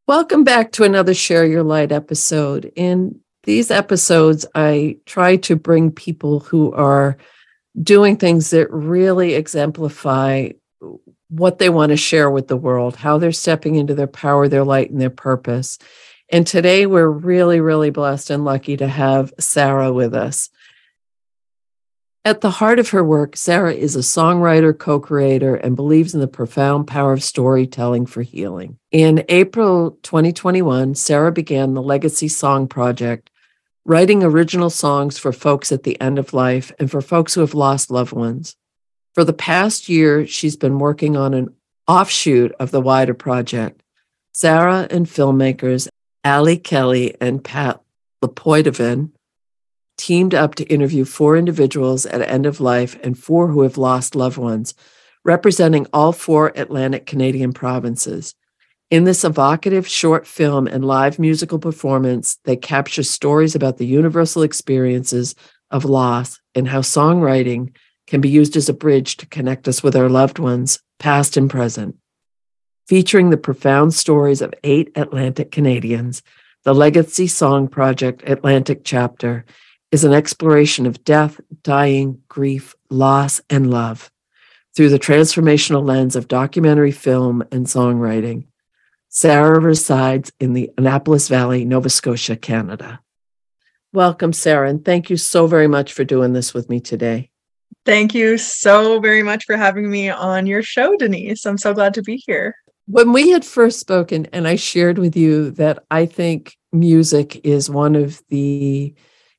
Welcome back to another Share Your Light episode. In these episodes, I try to bring people who are doing things that really exemplify what they want to share with the world, how they're stepping into their power, their light, and their purpose. And today we're really, really blessed and lucky to have Sarah with us. At the heart of her work, Sarah is a songwriter, co-creator, and believes in the profound power of storytelling for healing. In April 2021, Sarah began the Legacy Song Project, writing original songs for folks at the end of life and for folks who have lost loved ones. For the past year, she's been working on an offshoot of the wider project. Sarah and filmmakers Ali Kelly and Pat LePoidevin teamed up to interview 4 individuals at end of life and 4 who have lost loved ones, representing all 4 Atlantic Canadian provinces. In this evocative short film and live musical performance, they capture stories about the universal experiences of loss and how songwriting can be used as a bridge to connect us with our loved ones, past and present. Featuring the profound stories of 8 Atlantic Canadians, the Legacy Song Project Atlantic Chapter is an exploration of death, dying, grief, loss, and love through the transformational lens of documentary film and songwriting. Sarah resides in the Annapolis Valley, Nova Scotia, Canada. Welcome, Sarah, and thank you so very much for doing this with me today. Thank you so very much for having me on your show, Denise. I'm so glad to be here. When we had first spoken, and I shared with you that I think music is one of the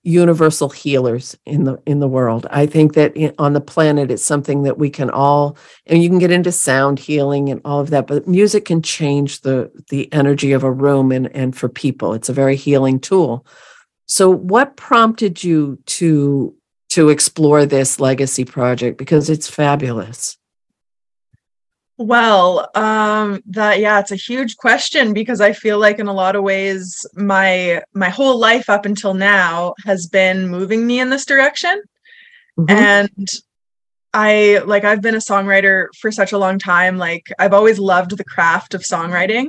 universal healers in the world. I think that on the planet, it's something that we can all, and you can get into sound healing and all of that, but music can change the energy of a room and for people. It's a very healing tool. So what prompted you to explore this legacy project? Because it's fabulous. Well, it's a huge question because I feel like in a lot of ways, my whole life up until now has been moving me in this direction. Mm-hmm. And I've been a songwriter for such a long time. Like, I've always loved the craft of songwriting.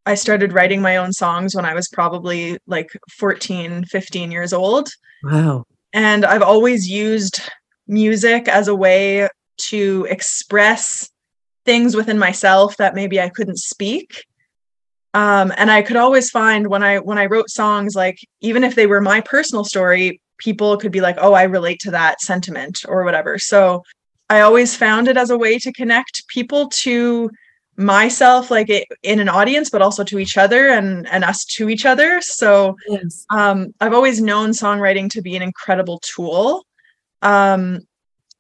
I started writing my own songs when I was probably like 14, 15 years old. Wow. And I've always used music as a way to express things within myself that maybe I couldn't speak. And I could always find when I wrote songs, like, even if they were my personal story, people could be like, oh, I relate to that sentiment or whatever. So I always found it as a way to connect people to myself, like in an audience, but also to each other and us to each other. So yes. I've always known songwriting to be an incredible tool.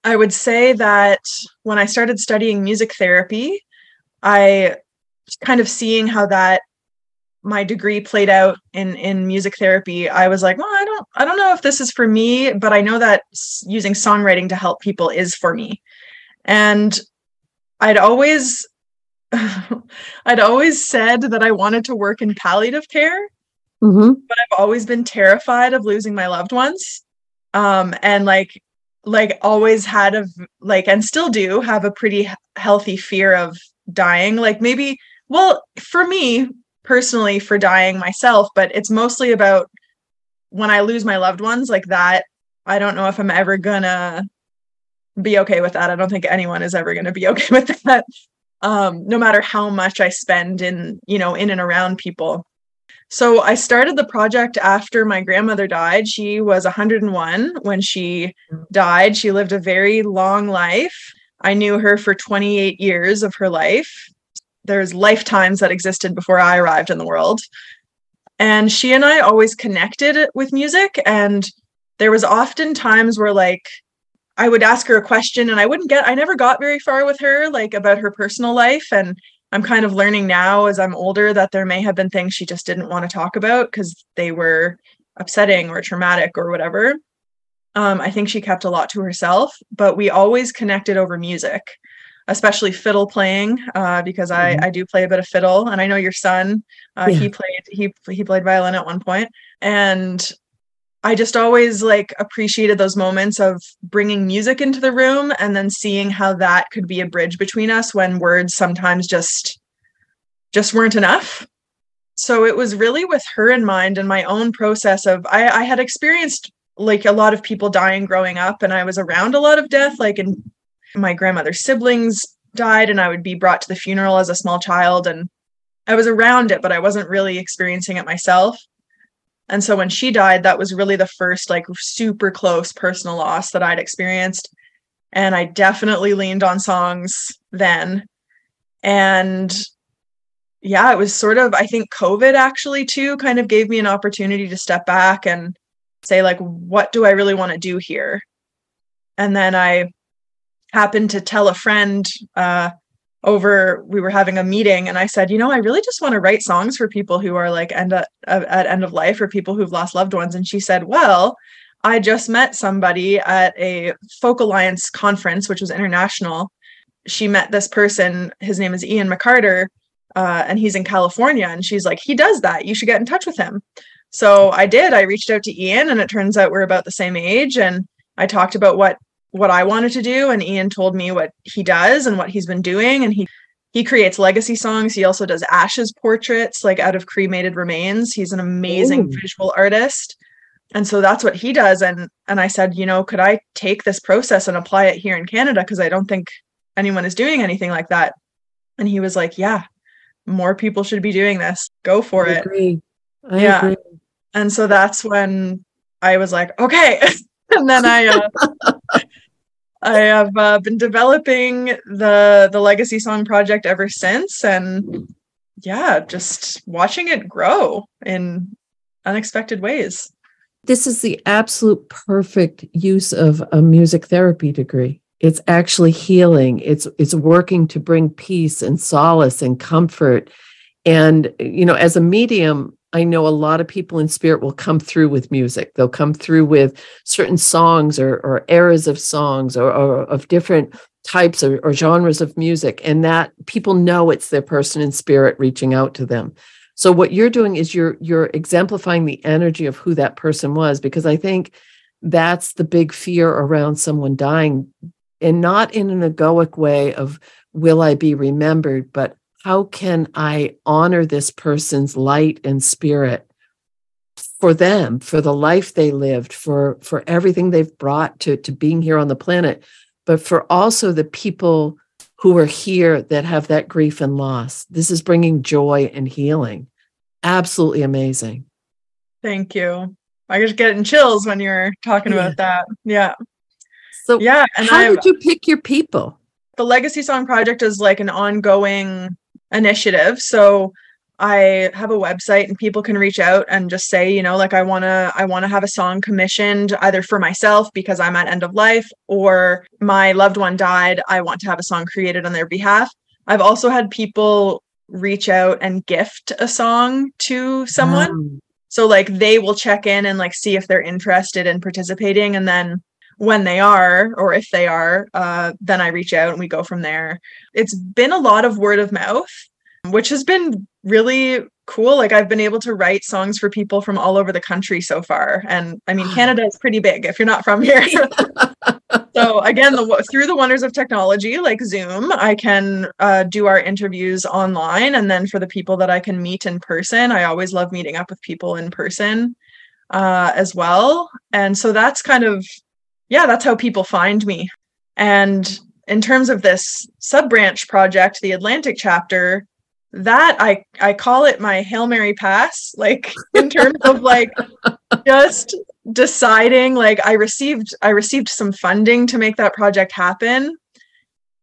I would say that when I started studying music therapy, I was kind of seeing how that my degree played out in music therapy. I was like, well, I don't know if this is for me, but I know that using songwriting to help people is for me. And I'd always said that I wanted to work in palliative care, mm-hmm. but I've always been terrified of losing my loved ones. And always had and still do have a pretty healthy fear of dying. For me personally, for dying myself, but it's mostly about when I lose my loved ones like that. I don't know if I'm ever gonna be okay with that. I don't think anyone is ever gonna be okay with that. No matter how much I spend in and around people. So I started the project after my grandmother died. She was 101 when she died. She lived a very long life. I knew her for 28 years of her life. There's lifetimes that existed before I arrived in the world. And she and I always connected with music. And there was often times where I would ask her a question and I never got very far with her, about her personal life. And I'm kind of learning now as I'm older that there may have been things she just didn't want to talk about because they were upsetting or traumatic or whatever. I think she kept a lot to herself, but we always connected over music, especially fiddle playing, because I do play a bit of fiddle. And I know your son, he played violin at one point. And I just always appreciated those moments of bringing music into the room and then seeing how that could be a bridge between us when words sometimes just weren't enough. So it was really with her in mind and my own process of, I had experienced like a lot of people dying growing up, and I was around a lot of death, like in my grandmother's siblings died and I would be brought to the funeral as a small child, and I was around it, but I wasn't really experiencing it myself. And so when she died, that was really the first like super close personal loss that I'd experienced. And I definitely leaned on songs then. And yeah, it was sort of, I think COVID actually too kind of gave me an opportunity to step back and say, like, what do I really want to do here? And then I happened to tell a friend we were having a meeting, and I said, I really just want to write songs for people who are like at end of life, or people who've lost loved ones. And she said, well, I just met somebody at a Folk Alliance conference, which was international. She met this person, his name is Ian McCarter, and he's in California. And she's like, he does that. You should get in touch with him. So I did. I reached out to Ian, and it turns out we're about the same age. And I talked about what I wanted to do, and Ian told me what he does and what he's been doing. And he creates legacy songs. He also does ashes portraits, like out of cremated remains. He's an amazing visual artist. And so that's what he does. And I said, could I take this process and apply it here in Canada? Because I don't think anyone is doing anything like that. And he was like, yeah, more people should be doing this. Go for it. I agree. And so that's when I was like, okay. And then I have been developing the Legacy Song project ever since. And yeah, just watching it grow in unexpected ways. This is the absolute perfect use of a music therapy degree. It's actually healing. It's working to bring peace and solace and comfort. And, as a medium, I know a lot of people in spirit will come through with music. They'll come through with certain songs or eras of songs or of different types or genres of music, and that people know it's their person in spirit reaching out to them. So what you're doing is you're exemplifying the energy of who that person was, because I think that's the big fear around someone dying, and not in an egoic way of will I be remembered, but how can I honor this person's light and spirit for them, for the life they lived, for everything they've brought to being here on the planet, but for also the people who are here that have that grief and loss. This is bringing joy and healing. Absolutely amazing. Thank you. I just getting chills when you're talking about that. Yeah. So yeah, and how did you pick your people? The Legacy Song Project is like an ongoing initiative. So I have a website, and people can reach out and just say, like, I want to have a song commissioned either for myself because I'm at end of life, or my loved one died. I want to have a song created on their behalf. I've also had people reach out and gift a song to someone. So like they will check in and like see if they're interested in participating. And then when they are, or if they are, then I reach out and we go from there. It's been a lot of word of mouth, which has been really cool. Like I've been able to write songs for people from all over the country so far. And I mean, Canada is pretty big if you're not from here. So again, through the wonders of technology, like Zoom, I can do our interviews online. And then for the people that I can meet in person, I always love meeting up with people in person as well. And so that's kind of, that's how people find me. And in terms of this sub-branch project, the Atlantic chapter, that I call it my Hail Mary pass, like in terms of like just deciding, like I received some funding to make that project happen.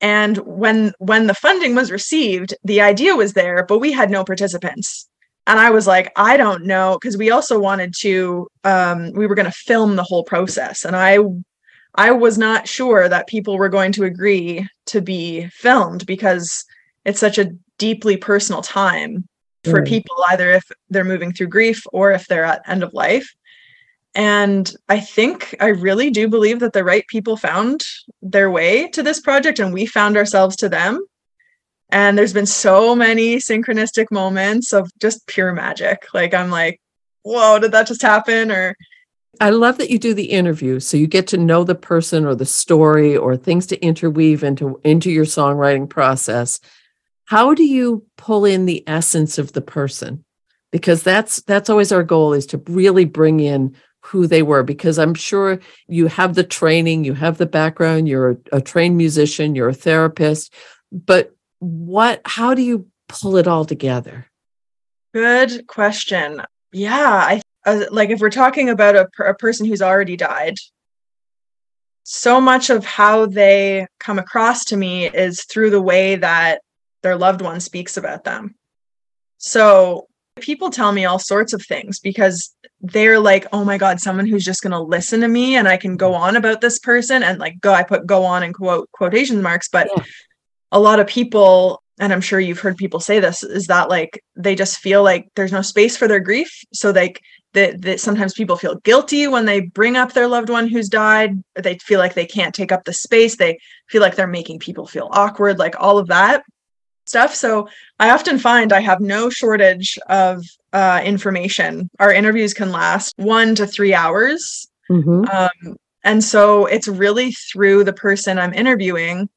And when the funding was received, the idea was there, but we had no participants. And I was like, I don't know, because we also wanted to, we were going to film the whole process. And I was not sure that people were going to agree to be filmed, because it's such a deeply personal time for people, either if they're moving through grief or if they're at end of life. And I really do believe that the right people found their way to this project, and we found ourselves to them. And there's been so many synchronistic moments of just pure magic. Like, I'm like, whoa, did that just happen? Or I love that you do the interview, so you get to know the person or the story or things to interweave into your songwriting process. How do you pull in the essence of the person? because that's always our goal, is to really bring in who they were, because I'm sure you have the training, you have the background, you're a trained musician, you're a therapist, but how do you pull it all together? Good question. Yeah, like if we're talking about a person who's already died, so much of how they come across to me is through the way that their loved one speaks about them. So people tell me all sorts of things because they're like, oh my God, someone who's just going to listen to me and I can go on about this person, and like I put go on in quotation marks, but yeah. A lot of people, and I'm sure you've heard people say this, is that like they just feel like there's no space for their grief. So like that sometimes people feel guilty when they bring up their loved one who's died. They feel like they can't take up the space. They feel like they're making people feel awkward, like all of that stuff. So I often find I have no shortage of information. Our interviews can last 1 to 3 hours. Mm-hmm. And so it's really through the person I'm interviewing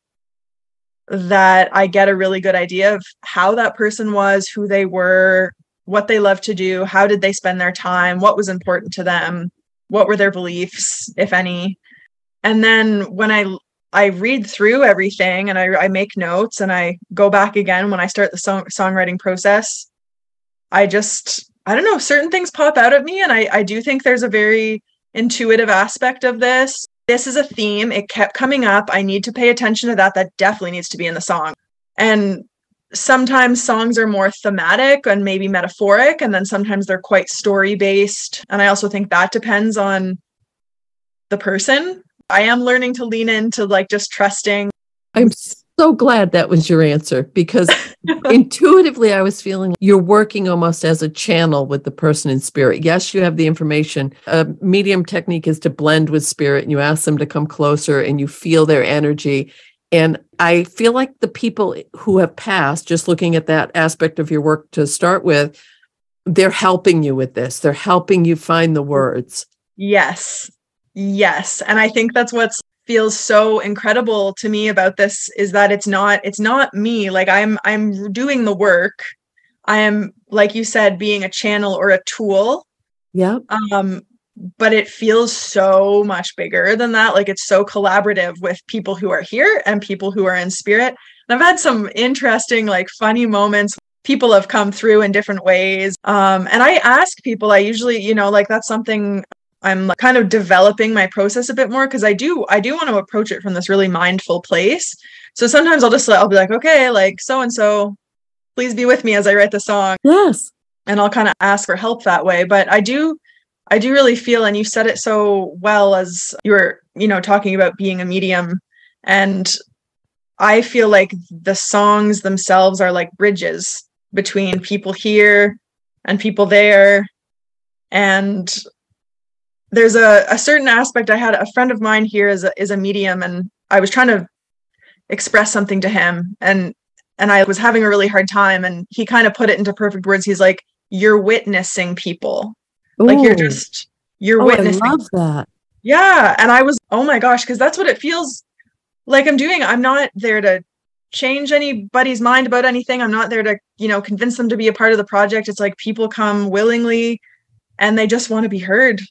that I get a really good idea of how that person was, who they were, what they love to do, how did they spend their time, what was important to them, what were their beliefs, if any. And then when I read through everything and I make notes and I go back again when I start the songwriting process, I don't know, certain things pop out at me. And I do think there's a very intuitive aspect of this. This is a theme. It kept coming up. I need to pay attention to that. That definitely needs to be in the song. And sometimes songs are more thematic and maybe metaphoric, and then sometimes they're quite story-based. And I also think that depends on the person. I am learning to lean into like just trusting. I'm so glad that was your answer, because intuitively I was feeling you're working almost as a channel with the person in spirit. Yes, you have the information. A medium technique is to blend with spirit, and you ask them to come closer and you feel their energy. And I feel like the people who have passed, just looking at that aspect of your work to start with, they're helping you with this. They're helping you find the words. Yes. And I think that's what feels so incredible to me about this, is that it's not me. Like I'm doing the work. I am, like you said, being a channel or a tool. Yeah. But it feels so much bigger than that. Like it's so collaborative with people who are here and people who are in spirit. And I've had some interesting, like funny moments. People have come through in different ways. And I ask people, I usually, like that's something I'm kind of developing my process a bit more, because I do want to approach it from this really mindful place. So sometimes I'll be like, okay, like so-and-so, please be with me as I write the song. Yes. And I'll kind of ask for help that way. But I do really feel, and you said it so well as you were, talking about being a medium. And I feel like the songs themselves are like bridges between people here and people there. And there's a certain aspect. I had a friend of mine here is a medium, and I was trying to express something to him, and I was having a really hard time, and he kind of put it into perfect words. He's like, you're witnessing people. Ooh. Like you're witnessing. I love that. Yeah. And I was, oh my gosh, because that's what it feels like I'm doing. I'm not there to change anybody's mind about anything. I'm not there to, convince them to be a part of the project. It's like people come willingly and they just want to be heard.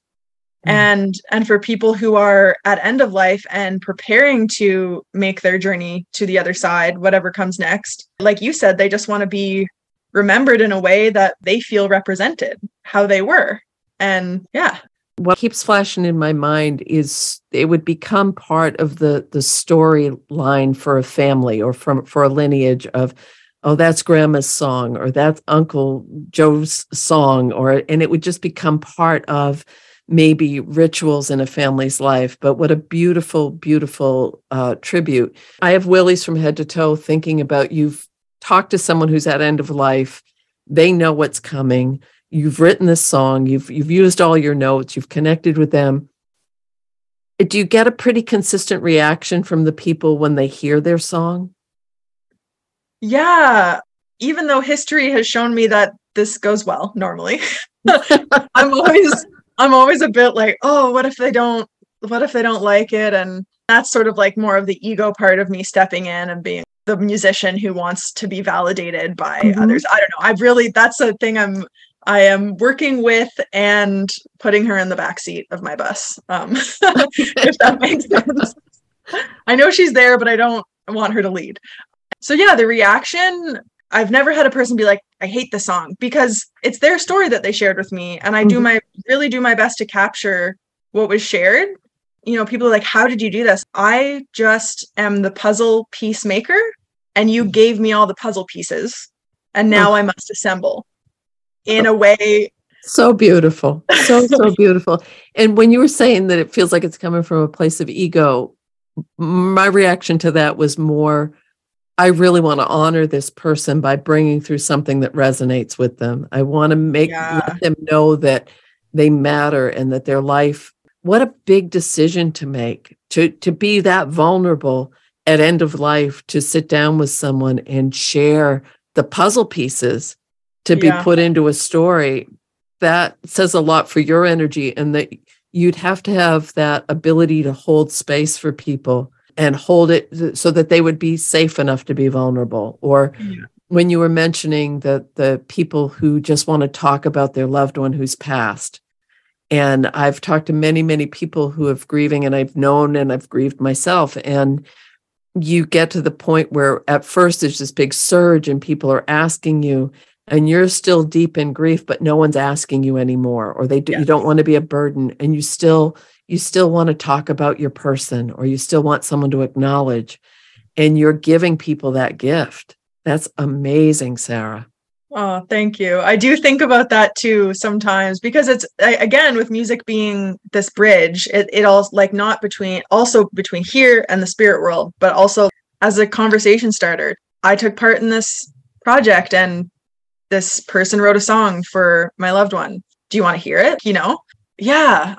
And for people who are at end of life and preparing to make their journey to the other side, whatever comes next, like you said, they just want to be remembered in a way that they feel represented, how they were. And yeah. What keeps flashing in my mind is it would become part of the storyline for a family, or for a lineage of, oh, that's grandma's song, or that's Uncle Joe's song, and it would just become part of maybe rituals in a family's life. But what a beautiful, beautiful tribute. I have willies from head to toe thinking about, you've talked to someone who's at end of life. They know what's coming. You've written this song. You've used all your notes. You've connected with them. Do you get a pretty consistent reaction from the people when they hear their song? Yeah. Even though history has shown me that this goes well normally, I'm always a bit like, oh, what if they don't like it? And that's sort of like more of the ego part of me stepping in and being the musician who wants to be validated by others. I don't know. That's a thing I'm I am working with and putting her in the backseat of my bus, if that makes sense. I know she's there, but I don't want her to lead. So yeah, the reaction, I've never had a person be like, I hate the song, because it's their story that they shared with me. And I really do my best to capture what was shared. You know, people are like, how did you do this? I just am the puzzle piece maker, and you gave me all the puzzle pieces, and now I must assemble in a way. So beautiful. So beautiful. And when you were saying that it feels like it's coming from a place of ego, my reaction to that was more, I really want to honor this person by bringing through something that resonates with them. I want to let them know that they matter and that their life, what a big decision to make, to be that vulnerable at end of life, to sit down with someone and share the puzzle pieces to be put into a story. That says a lot for your energy, and that you'd have to have that ability to hold space for people and hold it so that they would be safe enough to be vulnerable. Or when you were mentioning the people who just want to talk about their loved one who's passed. And I've talked to many, many people who have grieving, and I've known and I've grieved myself. And you get to the point where at first there's this big surge and people are asking you, and you're still deep in grief, but no one's asking you anymore, or you don't want to be a burden, and you still want to talk about your person, or you still want someone to acknowledge, and you're giving people that gift. That's amazing, Sarah. Oh, thank you. I do think about that too sometimes, because it's, again, with music being this bridge, it all like not between here and the spirit world, but also as a conversation starter. I took part in this project, and this person wrote a song for my loved one. Do you want to hear it? You know? Yeah,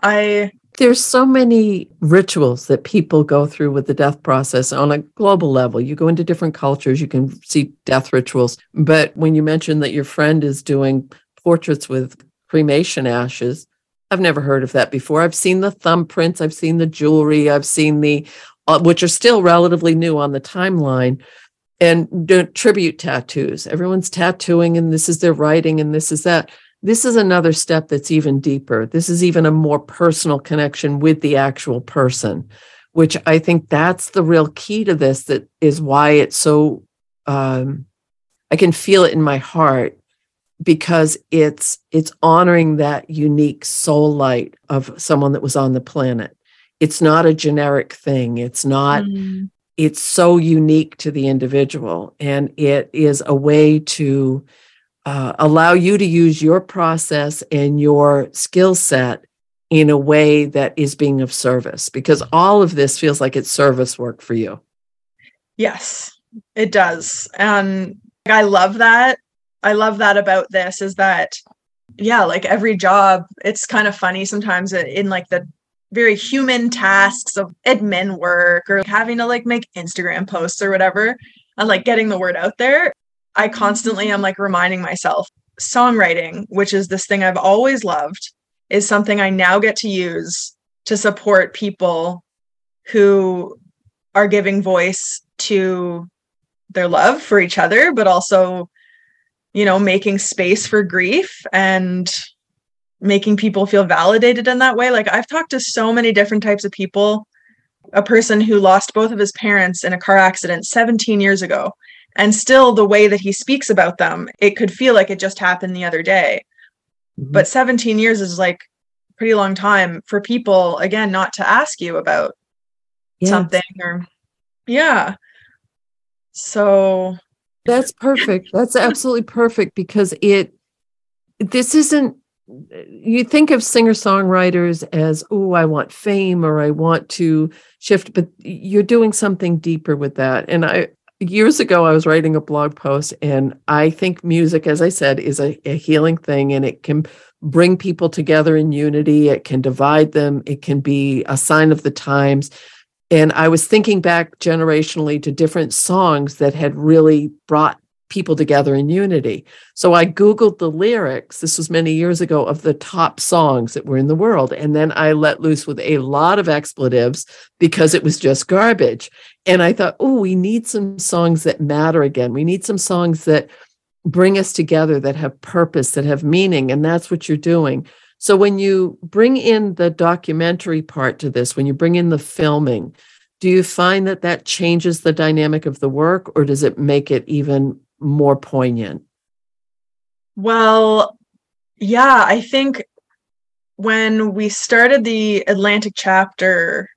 There's so many rituals that people go through with the death process on a global level. You go into different cultures, you can see death rituals. But when you mentioned that your friend is doing portraits with cremation ashes, I've never heard of that before. I've seen the thumbprints, I've seen the jewelry, I've seen the, which are still relatively new on the timeline, and tribute tattoos. Everyone's tattooing, and this is their writing, and this is that. This is another step that's even deeper. This is even a more personal connection with the actual person, which I think that's the real key to this. That is why it's so, I can feel it in my heart, because it's honoring that unique soul light of someone that was on the planet. It's not a generic thing. It's not, it's so unique to the individual. And it is a way to allow you to use your process and your skill set in a way that is being of service, because all of this feels like it's service work for you. Yes, it does. And I love that. I love that about this, is that, yeah, like every job, it's kind of funny sometimes in like the very human tasks of admin work, or having to like make Instagram posts or whatever, and like getting the word out there. I constantly am like reminding myself, songwriting, which is this thing I've always loved, is something I now get to use to support people who are giving voice to their love for each other, but also, you know, making space for grief and making people feel validated in that way. Like I've talked to so many different types of people. A person who lost both of his parents in a car accident 17 years ago. And still the way that he speaks about them, it could feel like it just happened the other day. Mm-hmm. But 17 years is like a pretty long time for people, again, not to ask you about something or, So that's perfect. That's absolutely perfect, because this isn't, you think of singer-songwriters as, oh, I want fame or I want to shift, but you're doing something deeper with that. And years ago, I was writing a blog post, and I think music, as I said, is a healing thing, and it can bring people together in unity. It can divide them. It can be a sign of the times. And I was thinking back generationally to different songs that had really brought people together in unity. So I Googled the lyrics, this was many years ago, of the top songs that were in the world. And then I let loose with a lot of expletives because it was just garbage. And I thought, oh, we need some songs that matter again. We need some songs that bring us together, that have purpose, that have meaning. And that's what you're doing. So when you bring in the documentary part to this, when you bring in the filming, do you find that that changes the dynamic of the work, or does it make it even more poignant? Well, yeah, I think when we started the Atlantic chapter,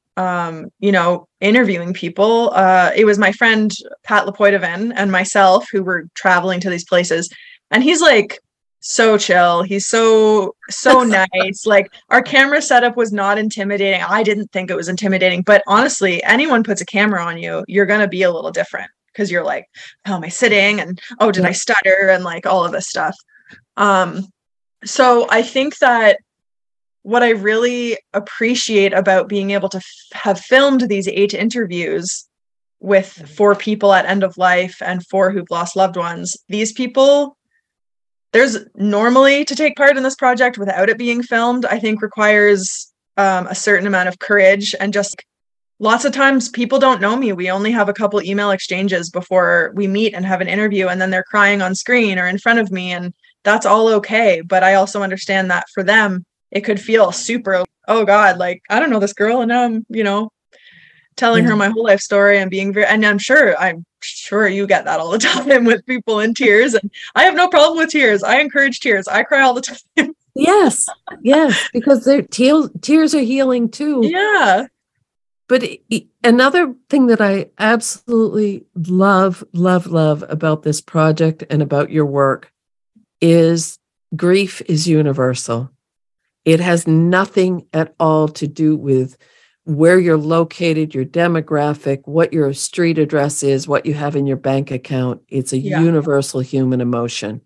interviewing people, it was my friend Pat LePoidevin and myself who were traveling to these places. And he's like so chill. He's so nice. Like, our camera setup was not intimidating. I didn't think it was intimidating, but honestly, anyone puts a camera on you, you're going to be a little different, because you're like, how am I sitting? And, oh, did I stutter? And like all of this stuff. So I think that what I really appreciate about being able to have filmed these 8 interviews with 4 people at end of life and 4 who've lost loved ones, these people, there's normally to take part in this project without it being filmed, I think requires a certain amount of courage. And just lots of times people don't know me. We only have a couple email exchanges before we meet and have an interview, and then they're crying on screen or in front of me, and that's all okay. But I also understand that for them, it could feel super, oh God, like, I don't know this girl, and now I'm, telling her my whole life story and being and I'm sure you get that all the time with people in tears, and I have no problem with tears. I encourage tears. I cry all the time. Yes, because their tears are healing too. Yeah. But another thing that I absolutely love about this project and about your work is grief is universal. It has nothing at all to do with where you're located, your demographic, what your street address is, what you have in your bank account. It's a universal human emotion.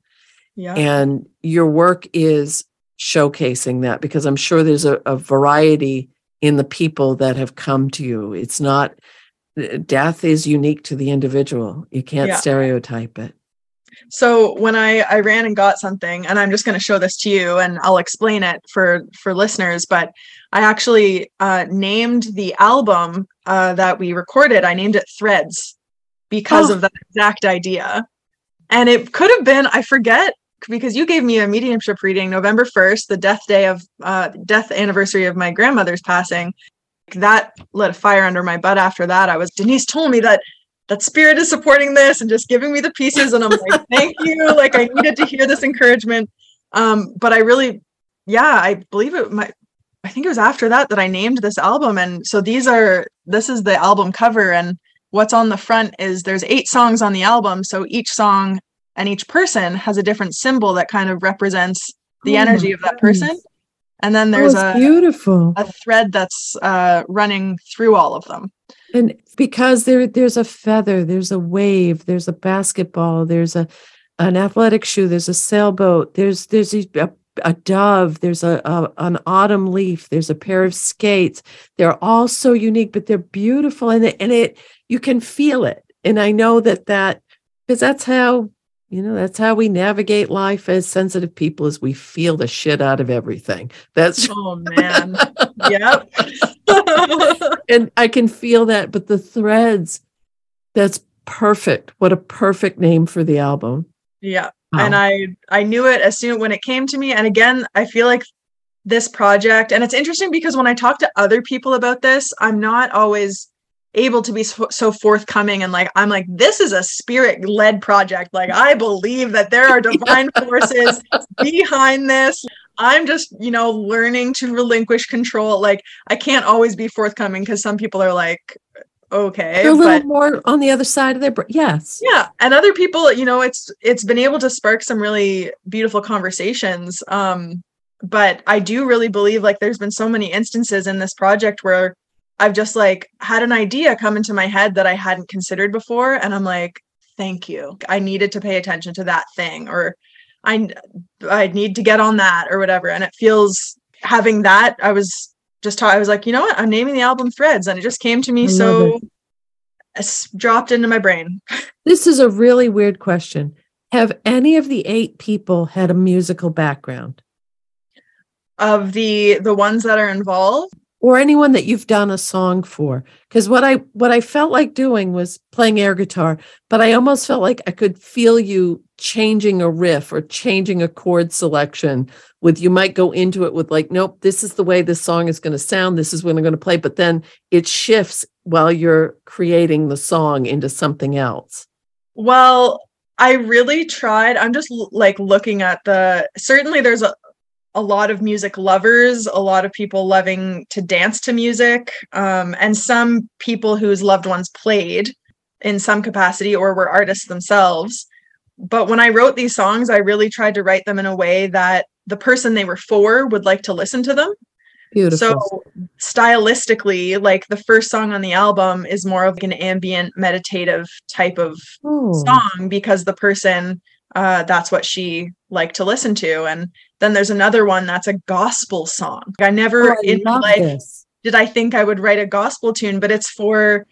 Yeah. And your work is showcasing that, because I'm sure there's a variety in the people that have come to you. It's not, death is unique to the individual. You can't stereotype it. So when I ran and got something, and I'm just going to show this to you and I'll explain it for listeners, but I actually named the album that we recorded, I named it Threads, because of that exact idea. And it could have been, I forget, because you gave me a mediumship reading November 1st, the death anniversary of my grandmother's passing. That lit a fire under my butt. After that, Denise told me that spirit is supporting this and just giving me the pieces. And I'm like, thank you. Like, I needed to hear this encouragement. But I really, I believe I think it was after that I named this album. And so this is the album cover. And what's on the front is there's 8 songs on the album. So each song and each person has a different symbol that kind of represents the energy of that person. And then there's beautiful. a thread that's running through all of them. And because there's a feather, there's a wave, there's a basketball, there's an athletic shoe, there's a sailboat, there's a dove, there's an autumn leaf, there's a pair of skates. They're all so unique, but they're beautiful, and you can feel it. And I know that because that's how we navigate life as sensitive people, is we feel the shit out of everything. Oh man. Yep. And I can feel that, but the threads, that's perfect. What a perfect name for the album. Yeah. Wow. And I knew it as soon when it came to me. And again, I feel like this project, and it's interesting because when I talk to other people about this, I'm not always able to be so forthcoming and like, I'm like, this is a spirit-led project. Like, I believe that there are divine forces behind this. I'm just, learning to relinquish control. Like, I can't always be forthcoming because some people are like, okay. They're a little more on the other side of their brain. Yes. Yeah. And other people, it's been able to spark some really beautiful conversations. But I do really believe like there's been so many instances in this project where I've just like had an idea come into my head that I hadn't considered before. And I'm like, thank you. I needed to pay attention to that thing, or I need to get on that or whatever. And it feels, having that, I was like, you know what? I'm naming the album Threads. And it just came to me. So it's dropped into my brain. This is a really weird question. Have any of the 8 people had a musical background? Of the ones that are involved? Or anyone that you've done a song for? Because what I felt like doing was playing air guitar, but I almost felt like I could feel you changing a riff or changing a chord selection with, you might go into it with like, nope, this is the way this song is going to sound. This is when I'm going to play. But then it shifts while you're creating the song into something else. Well, I really tried. I'm just like looking at certainly there's a lot of music lovers, a lot of people loving to dance to music, and some people whose loved ones played in some capacity or were artists themselves. But when I wrote these songs, I really tried to write them in a way that the person they were for would like to listen to them. Beautiful. So stylistically, like the first song on the album is more of an ambient meditative type of song, because the person, that's what she liked to listen to. And then there's another one that's a gospel song. I never in my life did I think I would write a gospel tune, but it's for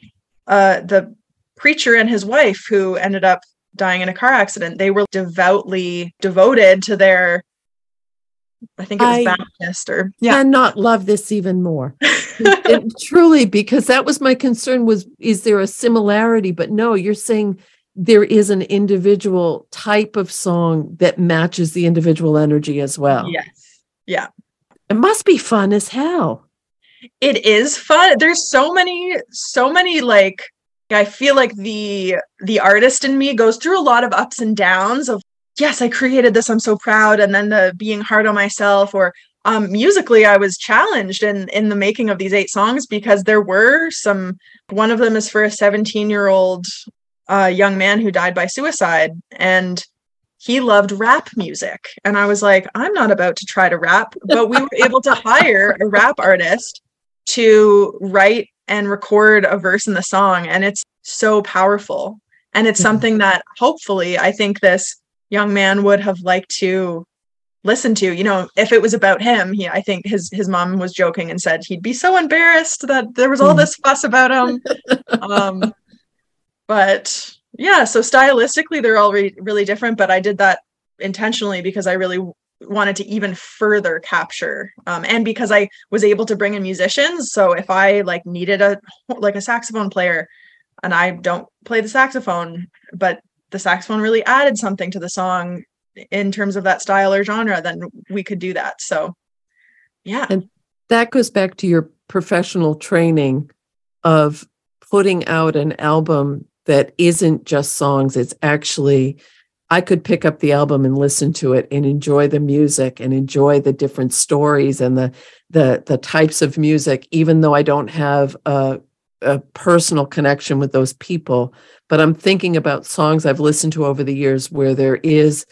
the preacher and his wife who ended up dying in a car accident. They were devoutly devoted to their, I think it was Baptist or cannot love this even more. Truly, because that was my concern was, is there a similarity? But no, you're saying there is an individual type of song that matches the individual energy as well. Yes. Yeah. It must be fun as hell. It is fun. There's so many, like, I feel like the artist in me goes through a lot of ups and downs of, yes, I created this, I'm so proud. And then the being hard on myself, or musically, I was challenged in the making of these 8 songs, because there were one of them is for a 17-year-old young man who died by suicide, and he loved rap music. And I was like, I'm not about to try to rap, but we were able to hire a rap artist to write and record a verse in the song. And it's so powerful. And it's something that hopefully I think this young man would have liked to listen to. You know, if it was about him, I think his mom was joking and said he'd be so embarrassed that there was all this fuss about him. But yeah, so stylistically, they're all really different, but I did that intentionally because I really wanted to even further capture, and because I was able to bring in musicians. So if I like needed a saxophone player, and I don't play the saxophone, but the saxophone really added something to the song in terms of that style or genre, then we could do that. So yeah. And that goes back to your professional training of putting out an album that isn't just songs. It's actually, I could pick up the album and listen to it and enjoy the music and enjoy the different stories and the types of music, even though I don't have a personal connection with those people. But I'm thinking about songs I've listened to over the years where there is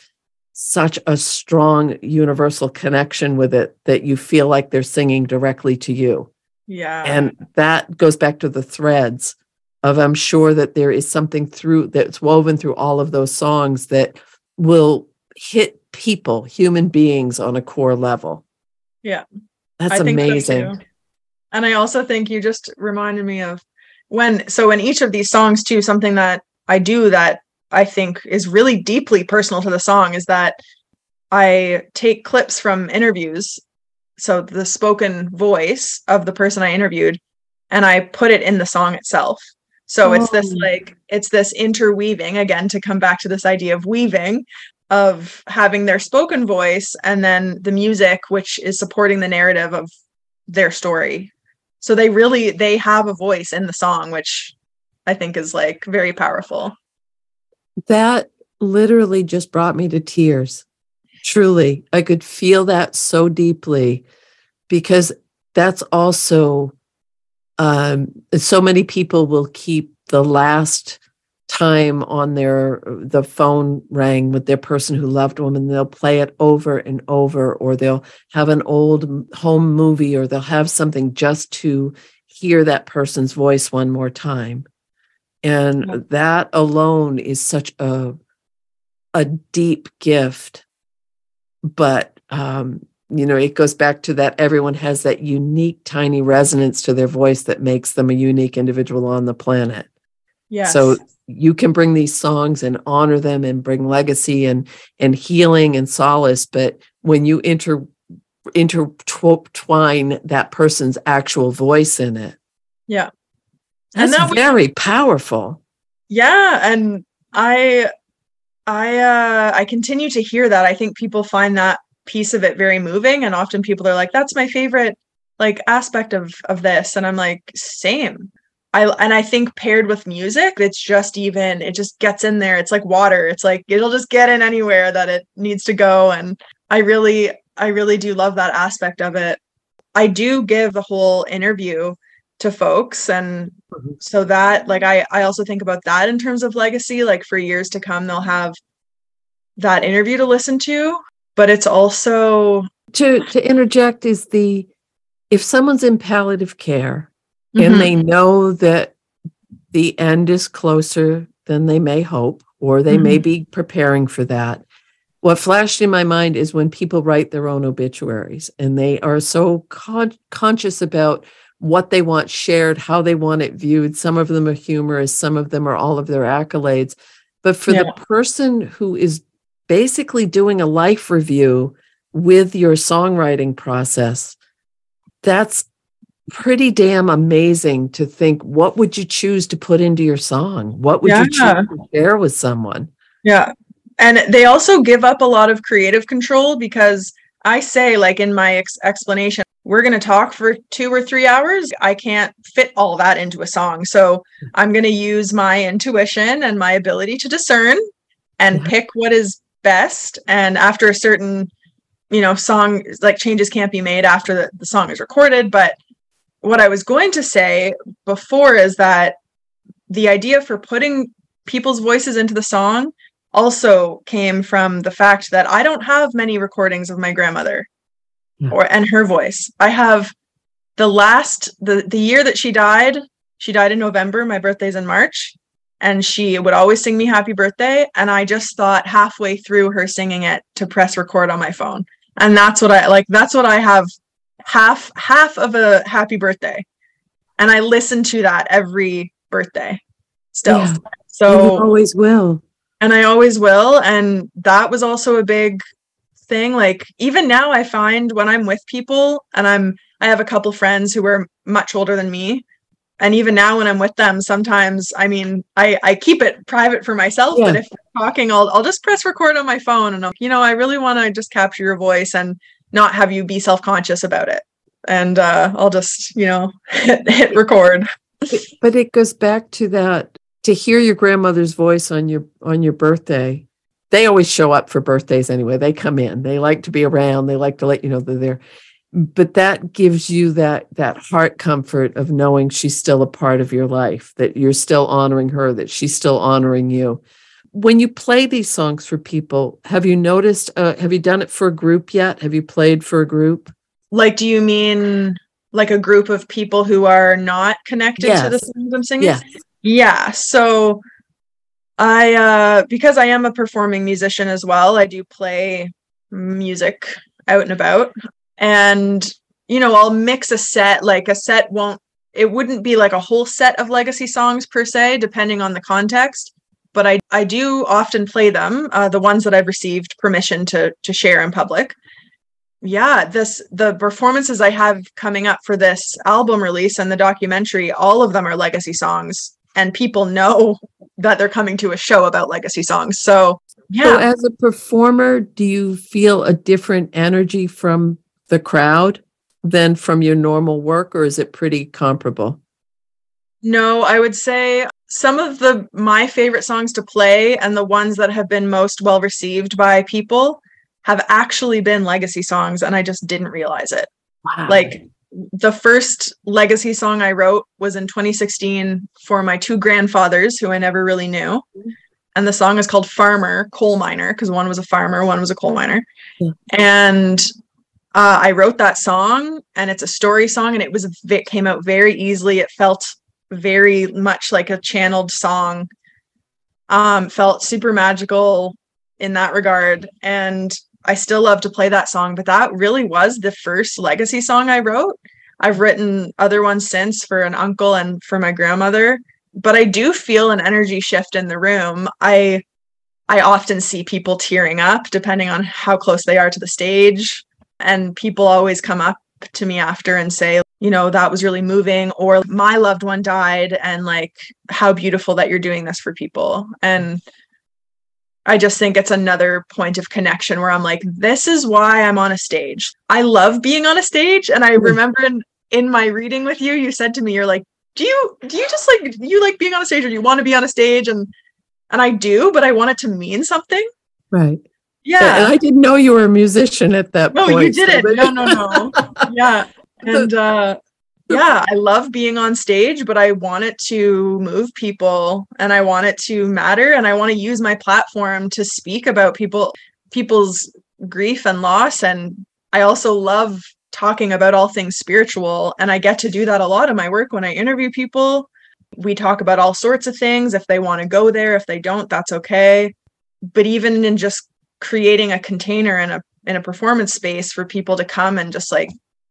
such a strong universal connection with it that you feel like they're singing directly to you. Yeah. And that goes back to the threads of, I'm sure that there is something that's woven through all of those songs that will hit people, human beings, on a core level. Yeah. That's amazing. So too. And I also think you just reminded me of in each of these songs too, something that I do that I think is really deeply personal to the song is that I take clips from interviews. So the spoken voice of the person I interviewed, and I put it in the song itself. So it's this interweaving, again, to come back to this idea of weaving, of having their spoken voice and then the music, which is supporting the narrative of their story. So they have a voice in the song, which I think is like very powerful. That literally just brought me to tears. Truly, I could feel that so deeply, because that's also so many people will keep the last time on the phone rang with their person who loved them, and they'll play it over and over, or they'll have an old home movie, or they'll have something just to hear that person's voice one more time. And that alone is such a deep gift. But it goes back to that everyone has that unique tiny resonance to their voice that makes them a unique individual on the planet. Yes. So you can bring these songs and honor them and bring legacy and healing and solace. But when you intertwine that person's actual voice in it. Yeah. That's very powerful. Yeah. And I I continue to hear that. I think people find that piece of it very moving, and often people are like, that's my favorite like aspect of this, and I'm like, same. I think paired with music, it just gets in there. It's like water. It's like it'll just get in anywhere that it needs to go. And I really do love that aspect of it. I do give the whole interview to folks, and so that like I also think about that in terms of legacy. Like for years to come, they'll have that interview to listen to. But it's also to interject is if someone's in palliative care and they know that the end is closer than they may hope, or they may be preparing for that. What flashed in my mind is when people write their own obituaries and they are so conscious about what they want shared, how they want it viewed. Some of them are humorous, some of them are all of their accolades. But for the person who is basically doing a life review with your songwriting process, that's pretty damn amazing to think, what would you choose to put into your song? What would you choose to share with someone? Yeah. And they also give up a lot of creative control, because I say, like in my explanation, we're going to talk for 2 or 3 hours. I can't fit all that into a song. So I'm going to use my intuition and my ability to discern and pick what is best. And after a certain, song, like changes can't be made after the song is recorded. But what I was going to say before is that the idea for putting people's voices into the song also came from the fact that I don't have many recordings of my grandmother and her voice. I have the year that she died in November. My birthday's in March, and she would always sing me happy birthday. And I just thought halfway through her singing it to press record on my phone. And that's what I have, half of a happy birthday. And I listen to that every birthday still. Yeah. So you always will. And I always will. And that was also a big thing. Like even now I find when I'm with people, and I have a couple friends who are much older than me. And even now when I'm with them, sometimes, I keep it private for myself, but if they're talking, I'll just press record on my phone, and I really want to just capture your voice and not have you be self-conscious about it. And I'll just, hit record. But it goes back to that, to hear your grandmother's voice on your birthday. They always show up for birthdays anyway. They come in. They like to be around. They like to let you know they're there. But that gives you that heart comfort of knowing she's still a part of your life, that you're still honoring her, that she's still honoring you. When you play these songs for people, have you noticed, have you done it for a group yet? Have you played for a group? Like, do you mean like a group of people who are not connected to the songs I'm singing? Yes. Yeah. So because I am a performing musician as well, I do play music out and about. And, I'll mix a set. Like a set it wouldn't be like a whole set of legacy songs per se, depending on the context. But I do often play them, the ones that I've received permission to share in public. Yeah, the performances I have coming up for this album release and the documentary, all of them are legacy songs. And people know that they're coming to a show about legacy songs. So, yeah. So as a performer, do you feel a different energy from the crowd than from your normal work, or is it pretty comparable? No, I would say some of my favorite songs to play and the ones that have been most well received by people have actually been legacy songs, and I just didn't realize it. Wow. Like the first legacy song I wrote was in 2016 for my 2 grandfathers who I never really knew. And the song is called Farmer, Coal Miner, because one was a farmer, one was a coal miner. Yeah. And I wrote that song, and it's a story song, and it came out very easily. It felt very much like a channeled song, felt super magical in that regard. And I still love to play that song, but that really was the first legacy song I wrote. I've written other ones since for an uncle and for my grandmother, but I do feel an energy shift in the room. I often see people tearing up depending on how close they are to the stage. And people always come up to me after and say, that was really moving, or my loved one died, and like, how beautiful that you're doing this for people. And I just think it's another point of connection where I'm like, this is why I'm on a stage. I love being on a stage. And I remember in my reading with you, you said to me, you're like, do you just like, you like being on a stage, or do you want to be on a stage? And I do, but I want it to mean something. Right. Yeah. And I didn't know you were a musician at that point. No, you didn't. No. Yeah. And yeah, I love being on stage, but I want it to move people, and I want it to matter, and I want to use my platform to speak about people's grief and loss. And I also love talking about all things spiritual, and I get to do that a lot in my work when I interview people. We talk about all sorts of things. If they want to go there, if they don't, that's okay. But even in just creating a container in a performance space for people to come and just like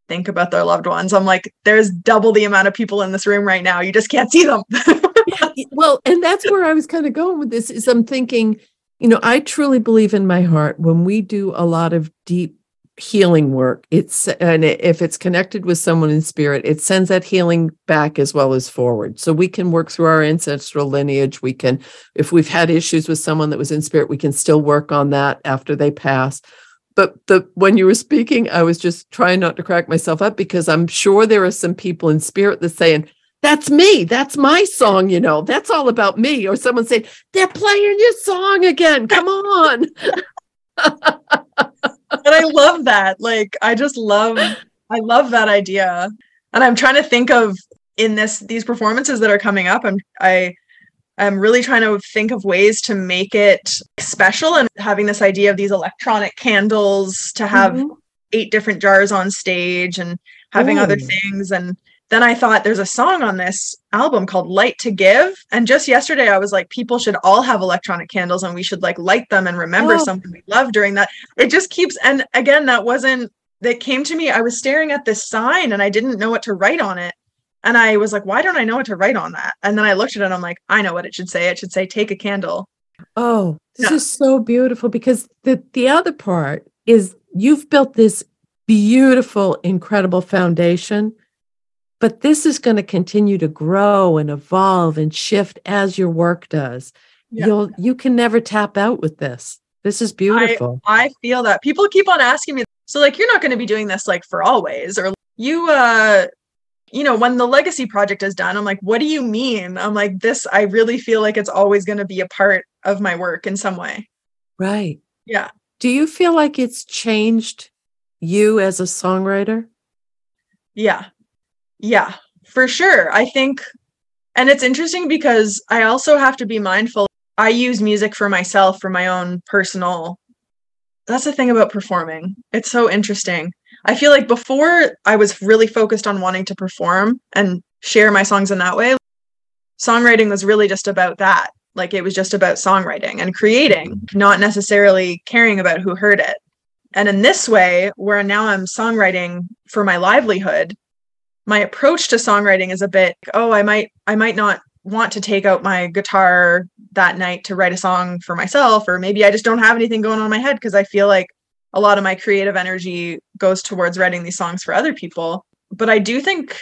think about their loved ones, I'm like, there's double the amount of people in this room right now. You just can't see them. Well, and that's where I was kind of going with this, is I'm thinking, I truly believe in my heart, when we do a lot of deep healing work, if it's connected with someone in spirit, it sends that healing back as well as forward. So we can work through our ancestral lineage. We can, if we've had issues with someone that was in spirit, we can still work on that after they pass. But when you were speaking, I was just trying not to crack myself up, because I'm sure there are some people in spirit that's saying, that's me, that's my song, that's all about me. Or someone saying, they're playing your song again, come on. And I love that. Like, I love that idea. And I'm trying to think of, in these performances that are coming up, I'm really trying to think of ways to make it special, and having this idea of these electronic candles to have 8 different jars on stage, and having other things. And then I thought, there's a song on this album called Light to Give. And just yesterday I was like, people should all have electronic candles, and we should like light them and remember something we love during that. It just keeps, and again, that came to me. I was staring at this sign and I didn't know what to write on it. And I was like, why don't I know what to write on that? And then I looked at it and I'm like, I know what it should say. It should say, take a candle. Oh, this is so beautiful, because the other part is, you've built this beautiful, incredible foundation, but this is going to continue to grow and evolve and shift as your work does. Yeah. You can never tap out with this. This is beautiful. I feel that. People keep on asking me, so like, you're not going to be doing this like for always, or when the legacy project is done, I'm like, what do you mean? I'm like, I really feel like it's always going to be a part of my work in some way. Right. Yeah. Do you feel like it's changed you as a songwriter? Yeah. Yeah, for sure. I think, and it's interesting because I also have to be mindful. I use music for myself, for my own personal, that's the thing about performing. It's so interesting. I feel like before I was really focused on wanting to perform and share my songs in that way. Songwriting was really just about that. Like, it was just about songwriting and creating, not necessarily caring about who heard it. And in this way, where now I'm songwriting for my livelihood, my approach to songwriting is a bit, I might not want to take out my guitar that night to write a song for myself, or maybe I just don't have anything going on in my head, because I feel like a lot of my creative energy goes towards writing these songs for other people. But I do think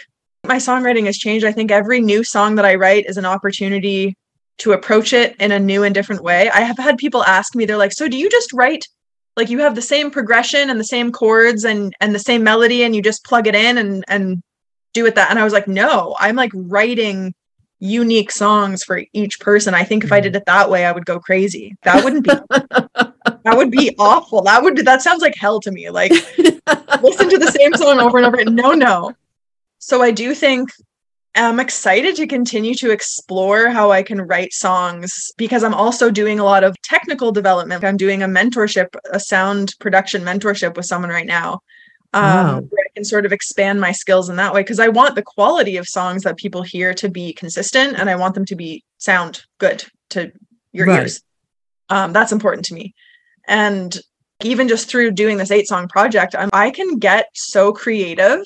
my songwriting has changed. I think every new song that I write is an opportunity to approach it in a new and different way. I have had people ask me, they're like, so do you just write, like, you have the same progression and the same chords and the same melody, and you just plug it in and do it that? And I was like, no, I'm like writing unique songs for each person. I think if I did it that way, I would go crazy. That would be awful. That sounds like hell to me. Like, listen to the same song over and over. No. So I do think I'm excited to continue to explore how I can write songs, because I'm also doing a lot of technical development. I'm doing a sound production mentorship with someone right now. Where I can sort of expand my skills in that way, because I want the quality of songs that people hear to be consistent, and I want them to sound good to your ears. That's important to me. And even just through doing this 8-song project, I can get so creative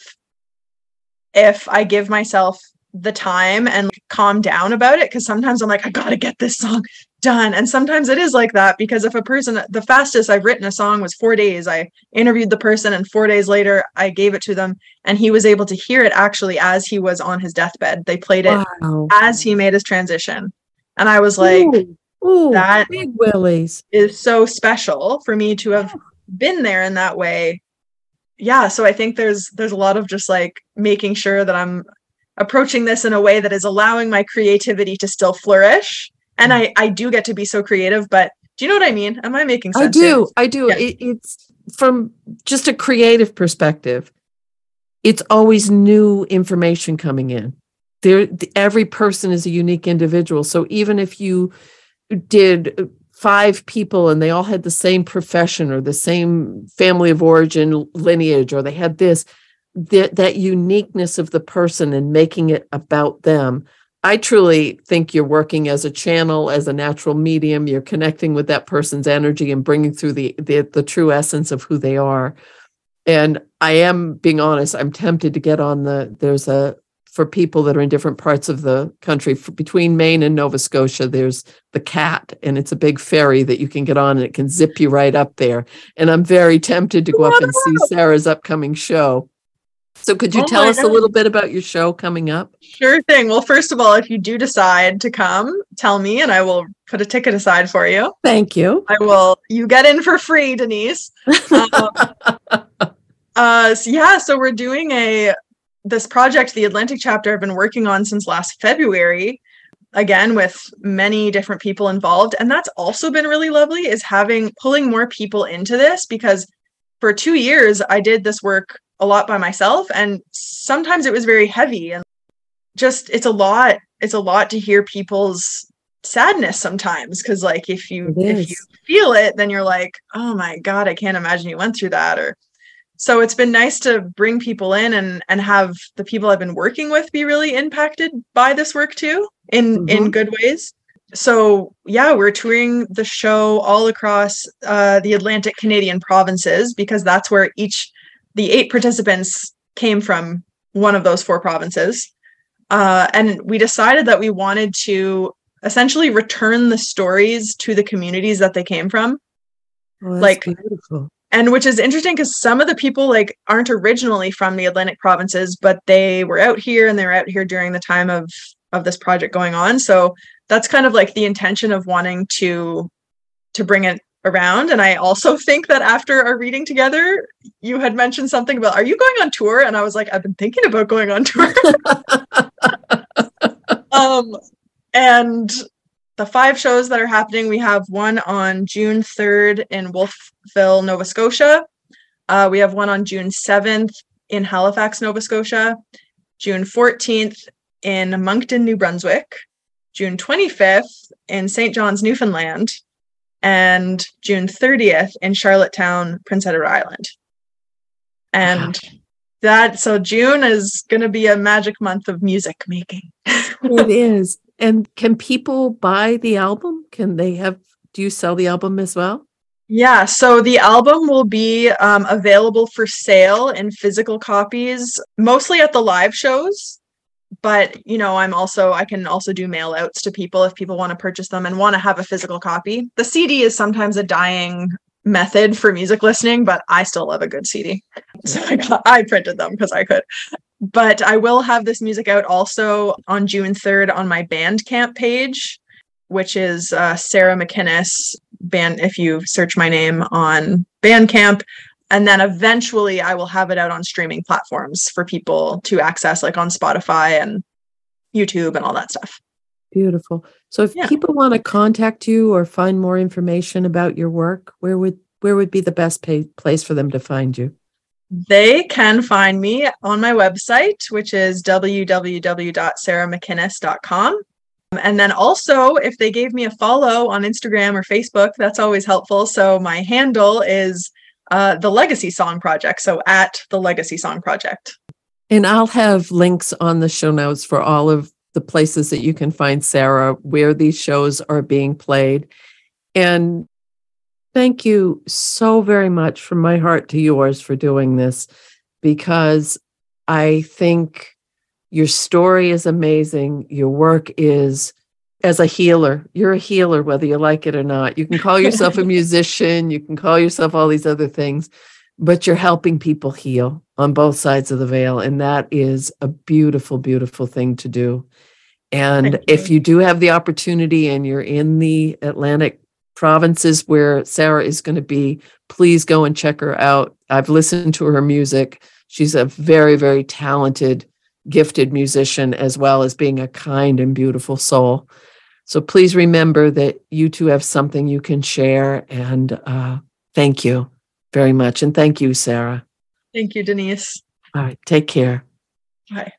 if I give myself the time and calm down about it. Because sometimes I'm like, I gotta get this song done. And sometimes it is like that, because if the fastest I've written a song was 4 days. I interviewed the person, and 4 days later I gave it to them, and he was able to hear it actually as he was on his deathbed. They played it as he made his transition. And I was like, Oh, that big willies. is so special for me to have been there in that way. Yeah, so I think there's a lot of just like making sure that I'm approaching this in a way that is allowing my creativity to still flourish. And I do get to be so creative, but do you know what I mean? Am I making sense? I do. Yeah. It's from just a creative perspective. It's always new information coming in. Every person is a unique individual. So even if you did 5 people and they all had the same profession or the same family of origin lineage, or they had that uniqueness of the person and making it about them. I truly think you're working as a channel, as a natural medium. You're connecting with that person's energy and bringing through the true essence of who they are. And I am being honest, I'm tempted to get on for people that are in different parts of the country, between Maine and Nova Scotia, there's the CAT, and it's a big ferry that you can get on and it can zip you right up there. And I'm very tempted to go up and see Sarah's upcoming show. So could you tell us a little bit about your show coming up? Sure thing. Well, first of all, if you do decide to come, tell me and I will put a ticket aside for you. Thank you. I will. You get in for free, Denise. So we're doing this project, the Atlantic chapter, I've been working on since last February, again, with many different people involved. And that's also been really lovely, is pulling more people into this, because for 2 years, I did this work a lot by myself. And sometimes it was very heavy, and just, it's a lot to hear people's sadness sometimes. Cause like, if you feel it, then you're like, oh my God, I can't imagine you went through that. So it's been nice to bring people in and have the people I've been working with be really impacted by this work too, in good ways. So yeah, we're touring the show all across the Atlantic Canadian provinces, because that's where the 8 participants came from, one of those 4 provinces. And we decided that we wanted to essentially return the stories to the communities that they came from. Oh, that's beautiful. And which is interesting, because some of the people like aren't originally from the Atlantic provinces, but they were out here, and they were out here during the time of this project going on. So that's kind of like the intention of wanting to bring it around. And I also think that after our reading together, you had mentioned something about, are you going on tour? And I was like, I've been thinking about going on tour. And the 5 shows that are happening, we have one on June 3rd in Wolfville, Nova Scotia. We have one on June 7th in Halifax, Nova Scotia. June 14th in Moncton, New Brunswick. June 25th in St. John's, Newfoundland. And June 30th in Charlottetown, Prince Edward Island. And so June is going to be a magic month of music making. It is. And can people buy the album? Do you sell the album as well? Yeah, so the album will be available for sale in physical copies, mostly at the live shows. But, I can also do mail outs to people if people want to purchase them and want to have a physical copy. The CD is sometimes a dying method for music listening, but I still love a good CD. So I printed them because I could. But I will have this music out also on June 3rd on my Bandcamp page, which is Sarah McGinnis band. If you search my name on Bandcamp, and then eventually I will have it out on streaming platforms for people to access, like on Spotify and YouTube and all that stuff. Beautiful. So if people want to contact you or find more information about your work, where would be the best place for them to find you? They can find me on my website, which is www.sarahmcginnis.com. And then also, if they gave me a follow on Instagram or Facebook, that's always helpful. So my handle is The Legacy Song Project. So at The Legacy Song Project. And I'll have links on the show notes for all of the places that you can find Sarah, where these shows are being played. And thank you so very much from my heart to yours for doing this, because I think your story is amazing. Your work is, as a healer, you're a healer, whether you like it or not. You can call yourself a musician, you can call yourself all these other things, but you're helping people heal on both sides of the veil. And that is a beautiful, beautiful thing to do. And if you do have the opportunity and you're in the Atlantic provinces where Sarah is going to be, please go and check her out. I've listened to her music. She's a very, very talented, gifted musician, as well as being a kind and beautiful soul. So please remember that you two have something you can share. And thank you very much. And thank you, Sarah. Thank you, Denise. All right. Take care. Bye.